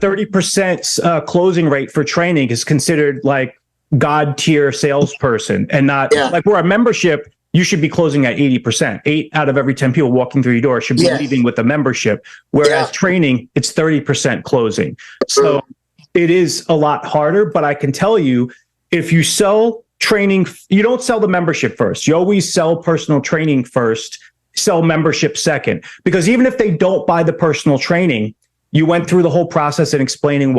30% closing rate for training is considered like God tier salesperson, and not like we're a membership. You should be closing at 80%. 8 out of every 10 people walking through your door should be leaving with a membership. Whereas training, it's 30% closing. So it is a lot harder, but I can tell you, if you sell training, you don't sell the membership first. You always sell personal training first, sell membership second. Because even if they don't buy the personal training, you went through the whole process and explaining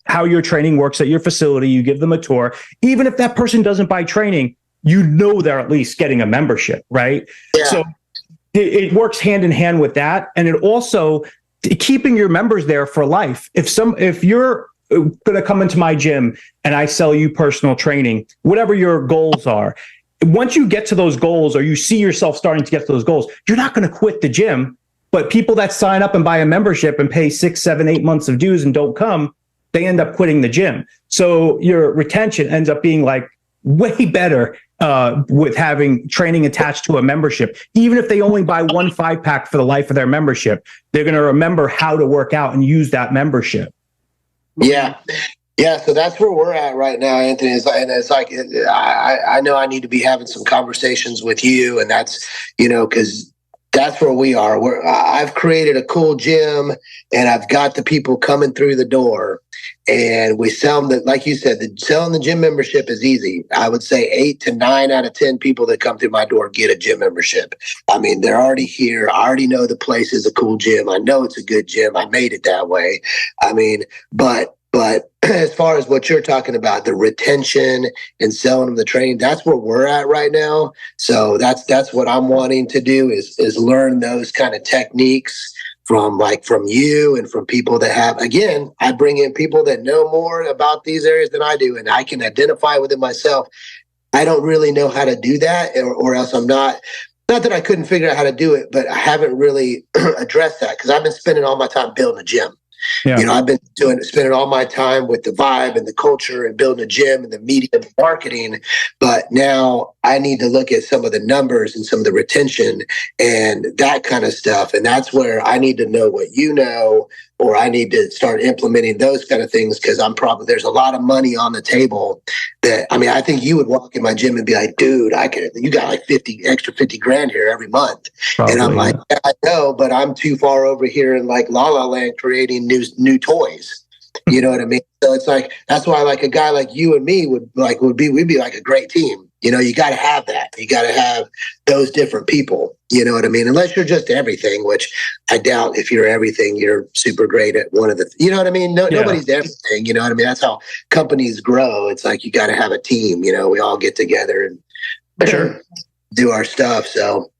how your training works at your facility. You give them a tour. Even if that person doesn't buy training, you know they're at least getting a membership, right? Yeah. So it works hand in hand with that. And it also keeping your members there for life. If you're going to come into my gym and I sell you personal training, whatever your goals are, once you get to those goals or you see yourself starting to get to those goals, you're not going to quit the gym. But people that sign up and buy a membership and pay 6, 7, 8 months of dues and don't come, they end up quitting the gym. So your retention ends up being like way better with having training attached to a membership. Even if they only buy 1 5-pack for the life of their membership, they're going to remember how to work out and use that membership. Yeah. Yeah. So that's where we're at right now, Anthony. It's like, I know I need to be having some conversations with you, and that's, because that's where we are. I've created a cool gym, and I've got the people coming through the door, and we sell them. Like you said, selling the gym membership is easy. I would say 8 to 9 out of 10 people that come through my door get a gym membership. I mean, they're already here. I already know the place is a cool gym. I know it's a good gym. I made it that way. I mean, but as far as what you're talking about, the retention and selling them the training, that's where we're at right now. So that's what I'm wanting to do is learn those kind of techniques from you and from people that have, again, I bring in people that know more about these areas than I do, and I can identify with it myself. I don't really know how to do that, or else I'm not that I couldn't figure out how to do it, but I haven't really addressed that because I've been spending all my time building a gym. Yeah. I've been spending all my time with the vibe and the culture and building a gym and the media and the marketing. But now I need to look at some of the numbers and some of the retention and that kind of stuff. And that's where I need to know what you know, or I need to start implementing those kind of things, because there's a lot of money on the table that, I mean, I think you would walk in my gym and be like, dude, you got like extra 50 grand here every month. Probably, and I'm like, yeah, I know, but I'm too far over here in like La La Land creating new toys. You know what I mean? So it's like, that's why like a guy like you and me we'd be like a great team. You got to have that. You got to have those different people. You know what I mean? Unless you're just everything, which I doubt. If you're everything, you're super great at one of the, you know what I mean? Nobody's everything. You know what I mean? That's how companies grow. It's like, you got to have a team, we all get together and do our stuff. So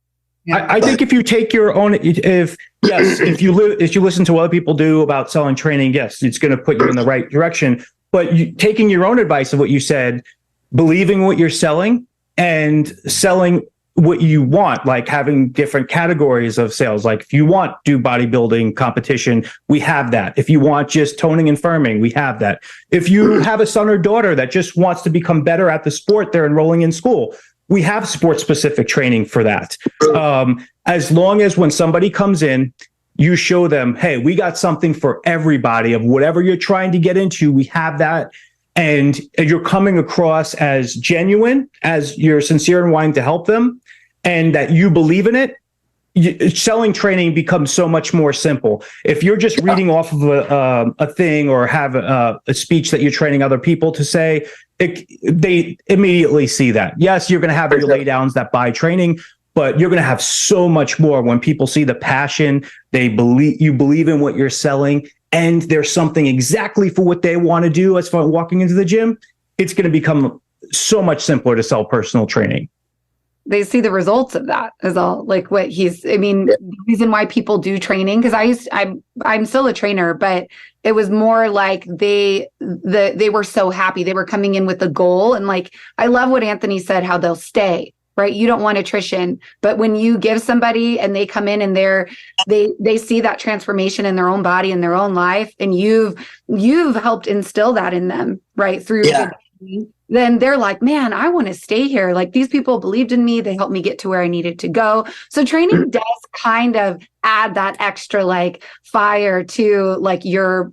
I think if you take your own, if you listen to what other people do about selling training, yes, it's going to put you in the right direction. But taking your own advice of what you said, believing what you're selling and selling what you want, like having different categories of sales. Like if you want do bodybuilding competition, we have that. If you want just toning and firming, we have that. If you have a son or daughter that just wants to become better at the sport they're enrolling in school, we have sport-specific training for that. As long as when somebody comes in, you show them, hey, we got something for everybody of whatever you're trying to get into, we have that. And you're coming across as genuine, as you're sincere in wanting to help them, and that you believe in it, selling training becomes so much more simple. If you're just reading off of a thing or have a speech that you're training other people to say, they immediately see that. Yes, you're going to have your laydowns that buy training, but you're going to have so much more when people see the passion, you believe in what you're selling, and there's something exactly for what they want to do as far as walking into the gym. It's going to become so much simpler to sell personal training. They see the results of that is all. Like the reason why people do training, because I'm still a trainer, but it was more like they were so happy. They were coming in with a goal. And like, I love what Anthony said, how they'll stay, right? You don't want attrition, but when you give somebody and they come in and they see that transformation in their own body and their own life, and you've helped instill that in them, right? Through then they're like, man, I want to stay here. Like these people believed in me. They helped me get to where I needed to go. So training does kind of add that extra like fire to like your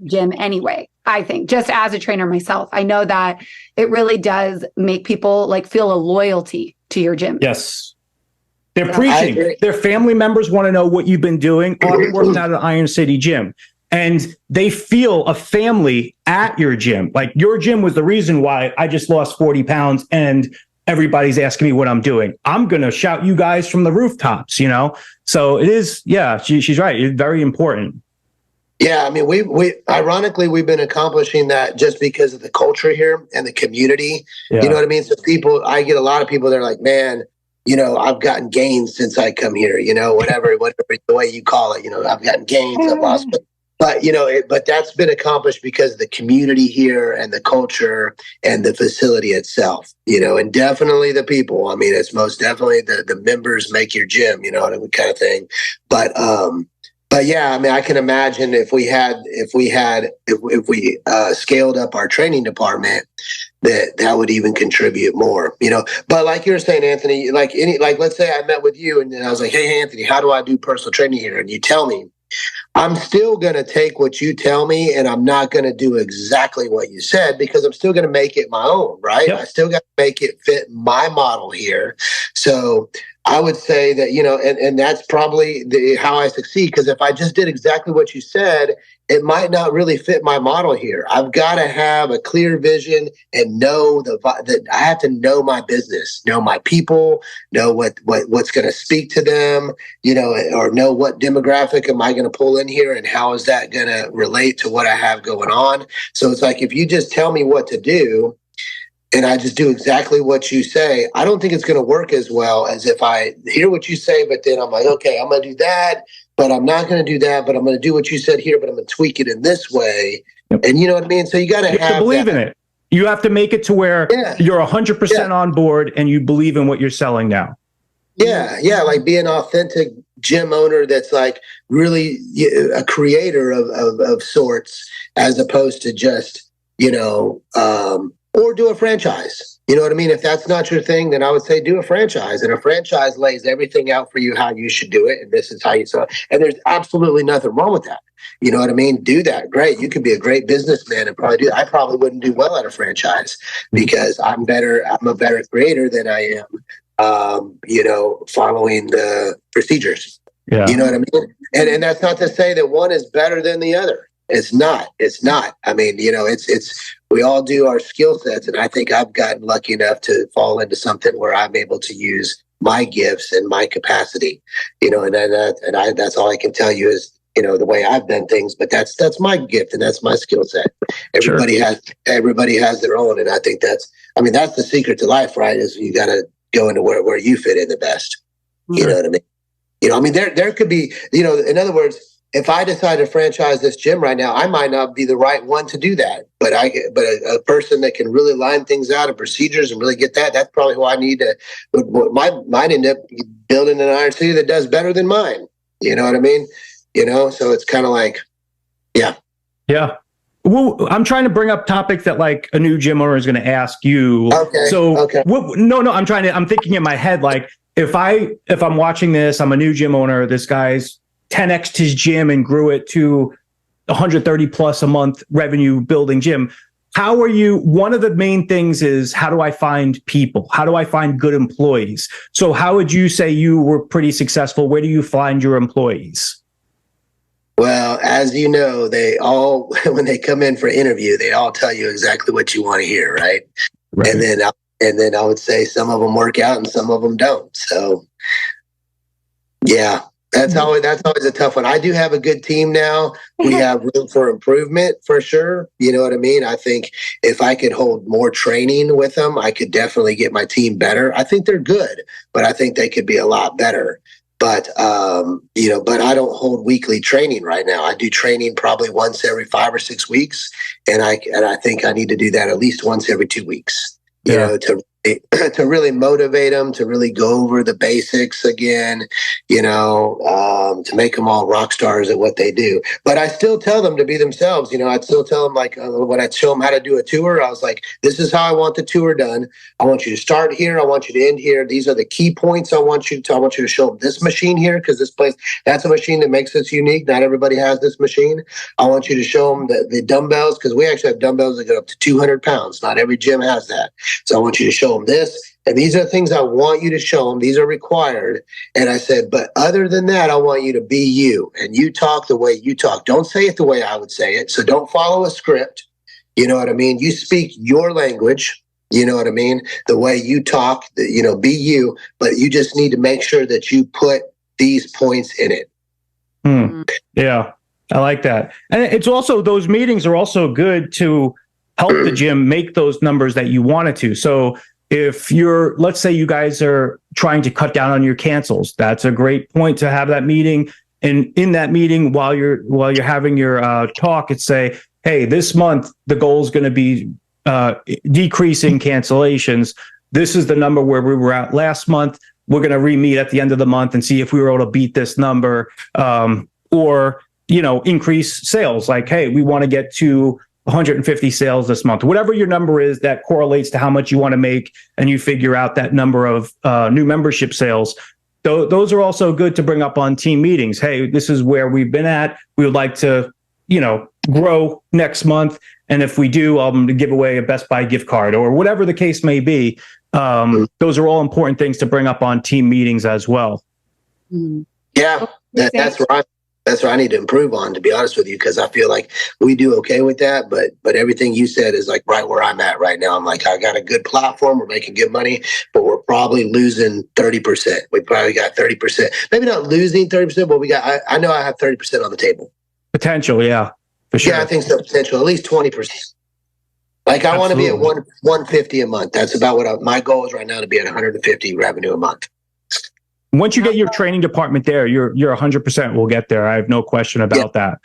gym anyway. I think just as a trainer myself, I know that it really does make people like feel a loyalty to your gym. Yes. They're preaching. Their family members want to know what you've been doing. Oh, I've been working out at Iron City Gym. And they feel a family at your gym. Like your gym was the reason why I just lost 40 pounds and everybody's asking me what I'm doing. I'm going to shout you guys from the rooftops, you know? So it is, yeah, she's right. It's very important. Yeah, I mean, we ironically, we've been accomplishing that just because of the culture here and the community. Yeah. You know what I mean? So I get a lot of people that are like, man, you know, I've gotten gains since I come here, you know, whatever the way you call it, you know, I've gotten gains, I've lost. But, you know, but that's been accomplished because of the community here and the culture and the facility itself, you know, and definitely the people. I mean, it's most definitely the members make your gym, you know, kind of thing. But yeah, I mean, I can imagine if we scaled up our training department, that would even contribute more, you know. But like you were saying, Anthony, like let's say I met with you and then I was like, hey, Anthony, how do I do personal training here? And you tell me, I'm still going to take what you tell me and I'm not going to do exactly what you said because I'm still going to make it my own, right? Yep. I still got to make it fit my model here. So I would say that, you know, and that's probably how I succeed, because if I just did exactly what you said, it might not really fit my model here. I've got to have a clear vision and know that I have to know my business, know my people, know what's going to speak to them, you know, or know what demographic am I going to pull in here and how is that going to relate to what I have going on. So it's like, if you just tell me what to do, and I just do exactly what you say, I don't think it's going to work as well as if I hear what you say, but then I'm like, okay, I'm going to do that, but I'm not going to do that, but I'm going to do what you said here, but I'm going to tweak it in this way. Yep. And you know what I mean? So you got to believe in it. You have to make it to where you're 100% on board and you believe in what you're selling now. Yeah. Yeah. Like be an authentic gym owner that's like really a creator of sorts, as opposed to just, you know, or do a franchise. You know what I mean? If that's not your thing, then I would say do a franchise. And a franchise lays everything out for you, how you should do it. And this is how you saw it. And there's absolutely nothing wrong with that. You know what I mean? Do that. Great. You could be a great businessman and probably do that. I probably wouldn't do well at a franchise because I'm a better creator than I am, you know, following the procedures. Yeah. You know what I mean? And that's not to say that one is better than the other. It's not. I mean, you know, we all do our skill sets. And I think I've gotten lucky enough to fall into something where I'm able to use my gifts and my capacity, you know, and that's all I can tell you is, you know, the way I've done things, but that's my gift and that's my skill set. Everybody has their own. And I think that's the secret to life, right? Is you got to go into where you fit in the best. Mm-hmm. You know what I mean? You know, I mean, there could be, you know, in other words, if I decide to franchise this gym right now, I might not be the right one to do that. But a person that can really line things out and procedures and really get that's probably who I need to. Might end up building an Iron City that does better than mine. You know what I mean? You know, so it's kind of like, yeah. Yeah. Well, I'm trying to bring up topics that like a new gym owner is going to ask you. Okay. So I'm thinking in my head, like if I'm watching this, I'm a new gym owner, this guy's 10x'd his gym and grew it to 130 plus a month revenue building gym. One of the main things is, how do I find people? How do I find good employees? So how would you say you were pretty successful? Where do you find your employees? Well, as you know, they all, when they come in for interview, they all tell you exactly what you want to hear. Right. And then I would say some of them work out and some of them don't. So yeah. That's always a tough one. I do have a good team now. We have room for improvement for sure. You know what I mean? I think if I could hold more training with them, I could definitely get my team better. I think they're good, but I think they could be a lot better. But you know, but I don't hold weekly training right now. I do training probably once every 5 or 6 weeks, and I think I need to do that at least once every 2 weeks. You know, to really motivate them, to really go over the basics again, to make them all rock stars at what they do. But I still tell them to be themselves. I'd still tell them, like, when I show them how to do a tour, I was like, this is how I want the tour done. I want you to start here. I want you to end here. These are the key points I want you to show them this machine here, because this place, that's a machine that makes us unique. Not everybody has this machine. I want you to show them the dumbbells, because we actually have dumbbells that go up to 200 pounds. Not every gym has that. So I want you to show them this. And these are things I want you to show them. These are required. And I said, but other than that, I want you to be you. And you talk the way you talk. Don't say it the way I would say it. So don't follow a script. You know what I mean? You speak your language. You know what I mean? The way you talk, be you. But you just need to make sure that you put these points in it. Yeah, I like that. And it's also, those meetings are also good to help the gym make those numbers that you wanted to. So if let's say you guys are trying to cut down on your cancels, that's a great point to have that meeting. And in that meeting, while you're having your talk, it's say, hey, this month the goal is going to be decreasing cancellations. This is the number where we were at last month. We're going to re-meet at the end of the month and see if we were able to beat this number, or increase sales. Like, hey, we want to get to 150 sales this month, whatever your number is that correlates to how much you want to make, and you figure out that number of new membership sales. Those are also good to bring up on team meetings. Hey, this is where we've been at. We would like to, grow next month. And if we do, I'm going to give away a Best Buy gift card, or whatever the case may be. Those are all important things to bring up on team meetings as well. Yeah, that's right. That's what I need to improve on, to be honest with you, because I feel like we do okay with that. But everything you said is like right where I'm at right now. I'm like, I got a good platform. We're making good money, but we're probably losing 30%. We probably got 30%. Maybe not losing 30%, but I know I have 30% on the table. Potential, yeah, for sure. Yeah, I think so. Potential, at least 20%. Like, I want to be at 150 a month. That's about what my goal is right now, to be at 150 revenue a month. Once you get your training department there, you're 100% will get there. I have no question about that.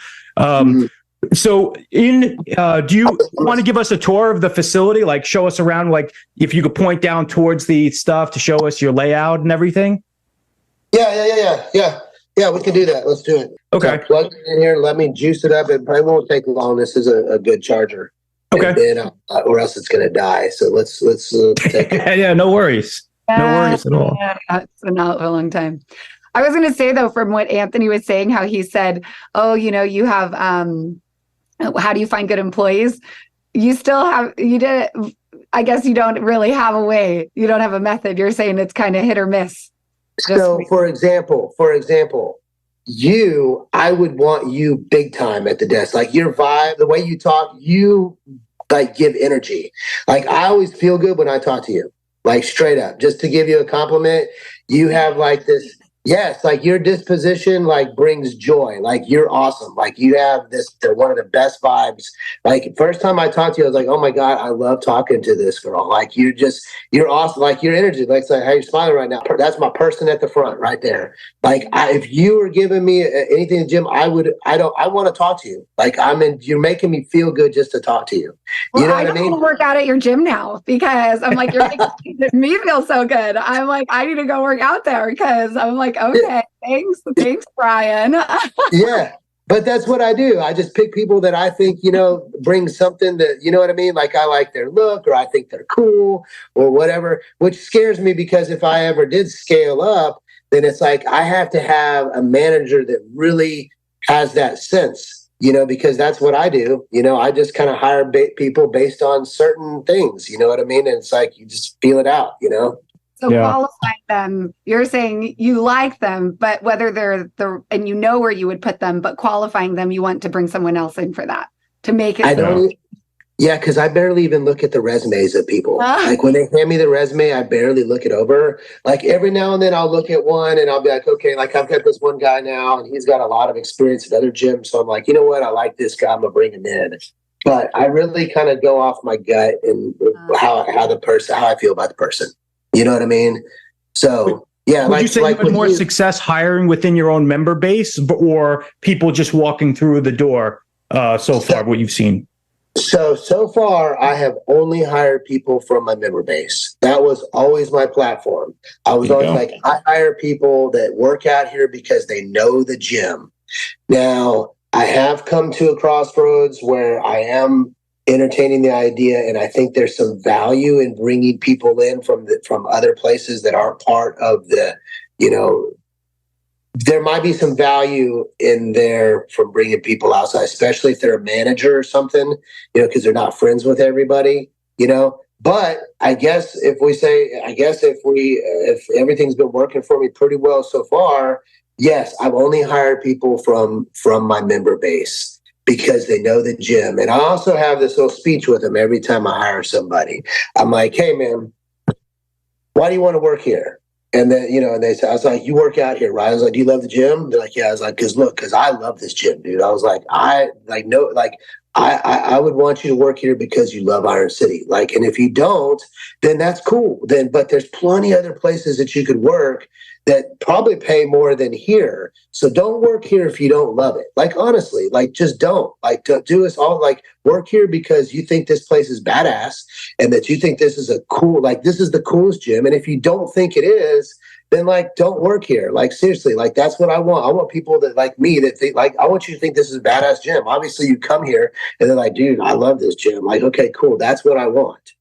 So do you want to give us a tour of the facility? Like, show us around, like if you could point down towards the stuff to show us your layout and everything? Yeah, we can do that. Let's do it. Okay. So plug it in here. Let me juice it up. It probably won't take long. This is a good charger. Okay. And then, or else it's going to die. So let's take it. Yeah, no worries. No worries at all. It's been out for a long time. I was going to say, though, from what Anthony was saying, how he said, oh, you have, how do you find good employees? You I guess you don't really have a way. You don't have a method. You're saying it's kind of hit or miss. So, for example, I would want you big time at the desk. Like, your vibe, the way you talk, you like give energy. Like, I always feel good when I talk to you. Like, straight up, just to give you a compliment, you have like this, yes, like your disposition like brings joy. Like, you're awesome. Like, you have one of the best vibes. Like, first time I talked to you, I was like, oh my God, I love talking to this girl. Like, you're awesome. Like, your energy, like how you're smiling right now. That's my person at the front right there. Like, if you were giving me anything in the gym, I want to talk to you. Like, you're making me feel good just to talk to you. Well, you know I what I mean? want to work out at your gym now, because I'm like, you're making me feel so good. I'm like, I need to go work out there, because I'm like, okay, thanks, Brian. Yeah. But that's what I do. I just pick people that I think, bring something that, you know what I mean? Like, I like their look, or I think they're cool, or whatever, which scares me, because if I ever did scale up, then it's like I have to have a manager that really has that sense, because that's what I do. I just kind of hire people based on certain things, you know what I mean? And it's like, you just feel it out, So qualifying them, you're saying you like them, but whether they're and where you would put them, but qualifying them, you want to bring someone else in for that to make it. Yeah, because I barely even look at the resumes of people. Like, when they hand me the resume, I barely look it over. Like, every now and then I'll look at one and I'll be like, okay, like, I've got this one guy now, and he's got a lot of experience at other gyms. So I'm like, you know what? I like this guy. I'm going to bring him in. But I really kind of go off my gut and how I feel about the person. You know what I mean? So, yeah. Would you say you had more success hiring within your own member base, or people just walking through the door so far, what you've seen? So far, I have only hired people from my member base. That was always my platform. I was always like, I hire people that work out here because they know the gym. Now, I have come to a crossroads where I am entertaining the idea, and I think there's some value in bringing people in from other places that aren't part of the, you know, there might be some value in there from bringing people outside, especially if they're a manager or something, you know, because they're not friends with everybody, you know. But I guess if everything's been working for me pretty well so far, yes, I've only hired people from my member base because they know the gym. And I also have this little speech with them every time I hire somebody. I'm like, hey man, why do you want to work here? And then, you know, and they said, I was like, you work out here, right? I was like, do you love the gym? They're like, yeah. I was like, because I love this gym, dude. I was like, I would want you to work here because you love Iron City. Like, and if you don't, then that's cool. But there's plenty other places that you could work that probably pay more than here. So don't work here if you don't love it. Like, honestly, like, just don't. Like, do us all, like, work here because you think this place is badass and that you think this is this is the coolest gym. And if you don't think it is, then, like, don't work here. Like, seriously, like, that's what I want. I want people that, like me, that think, like, I want you to think this is a badass gym. Obviously, you come here and they're like, dude, I love this gym. Like, okay, cool. That's what I want.